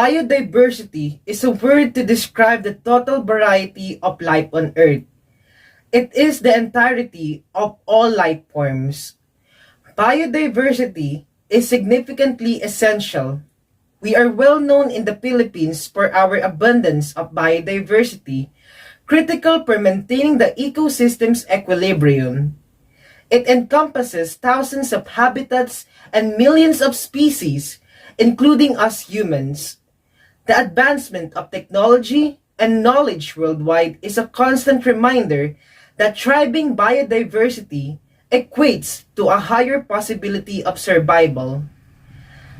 Biodiversity is a word to describe the total variety of life on Earth. It is the entirety of all life forms. Biodiversity is significantly essential. We are well known in the Philippines for our abundance of biodiversity, critical for maintaining the ecosystem's equilibrium. It encompasses thousands of habitats and millions of species, including us humans. The advancement of technology and knowledge worldwide is a constant reminder that thriving biodiversity equates to a higher possibility of survival.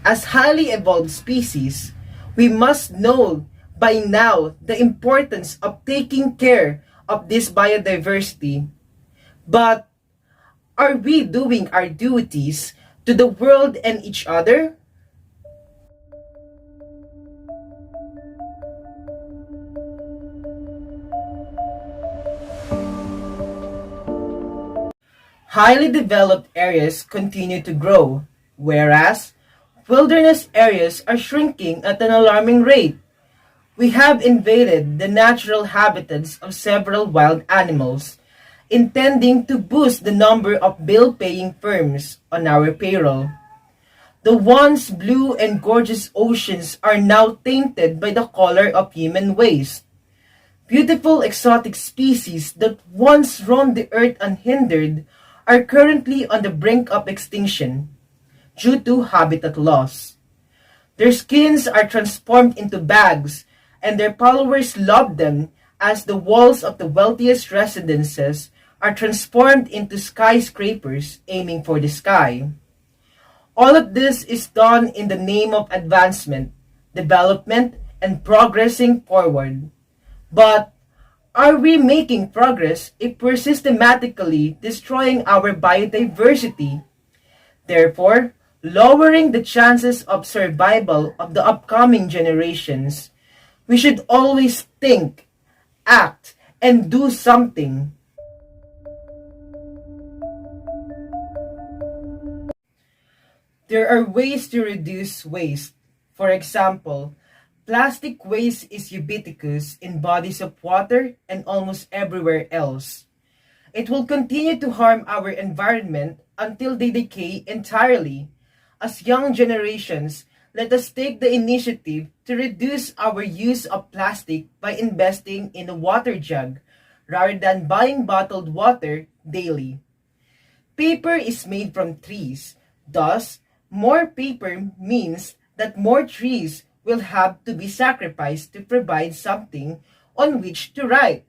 As highly evolved species, we must know by now the importance of taking care of this biodiversity. But are we doing our duties to the world and each other? Highly developed areas continue to grow, whereas wilderness areas are shrinking at an alarming rate. We have invaded the natural habitats of several wild animals, intending to boost the number of bill-paying firms on our payroll. The once blue and gorgeous oceans are now tainted by the color of human waste. Beautiful exotic species that once roamed the earth unhindered are currently on the brink of extinction due to habitat loss. Their skins are transformed into bags, and their followers love them as the walls of the wealthiest residences are transformed into skyscrapers aiming for the sky. All of this is done in the name of advancement, development, and progressing forward. But are we making progress if we're systematically destroying our biodiversity, therefore lowering the chances of survival of the upcoming generations? We should always think, act, and do something. There are ways to reduce waste. For example, plastic waste is ubiquitous in bodies of water and almost everywhere else. It will continue to harm our environment until they decay entirely. As young generations, let us take the initiative to reduce our use of plastic by investing in a water jug rather than buying bottled water daily. Paper is made from trees. Thus, more paper means that more trees will have to be sacrificed to provide something on which to write.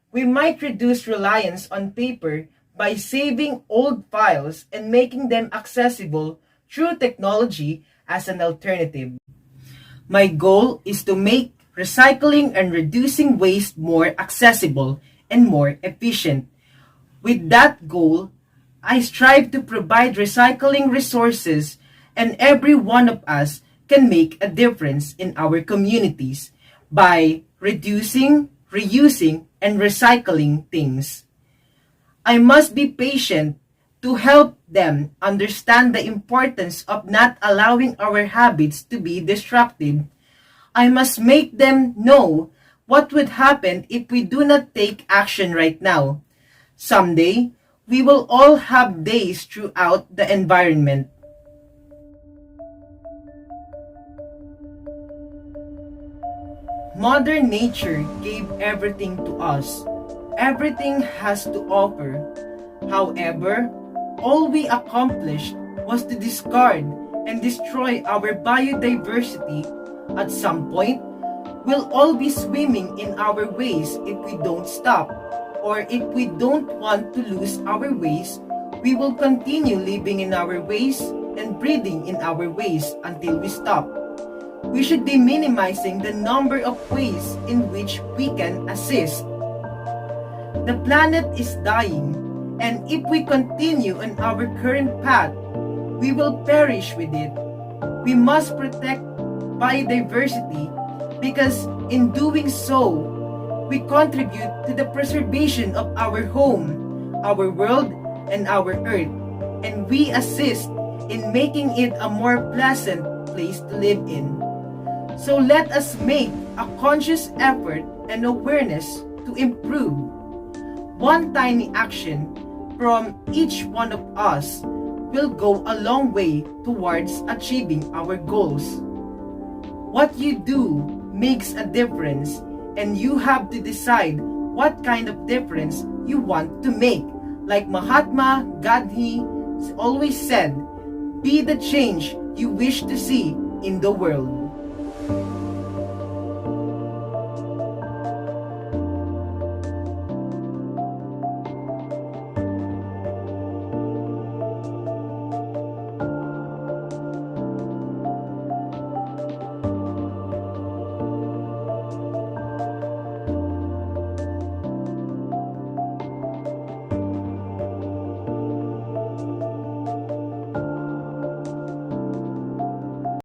We might reduce reliance on paper by saving old files and making them accessible through technology as an alternative. My goal is to make recycling and reducing waste more accessible and more efficient. With that goal, I strive to provide recycling resources, and every one of us can make a difference in our communities by reducing, reusing, and recycling things. I must be patient to help them understand the importance of not allowing our habits to be destructive. I must make them know what would happen if we do not take action right now. Someday, we will all have days throughout the environment. Mother Nature gave everything to us. Everything has to offer. However, all we accomplished was to discard and destroy our biodiversity. At some point, we'll all be swimming in our ways if we don't stop. Or if we don't want to lose our ways, we will continue living in our ways and breathing in our ways until we stop. We should be minimizing the number of ways in which we can assist. The planet is dying, and if we continue on our current path, we will perish with it. We must protect biodiversity because in doing so, we contribute to the preservation of our home, our world, and our earth, and we assist in making it a more pleasant place to live in. So let us make a conscious effort and awareness to improve. One tiny action from each one of us will go a long way towards achieving our goals. What you do makes a difference, and you have to decide what kind of difference you want to make. Like Mahatma Gandhi always said, be the change you wish to see in the world.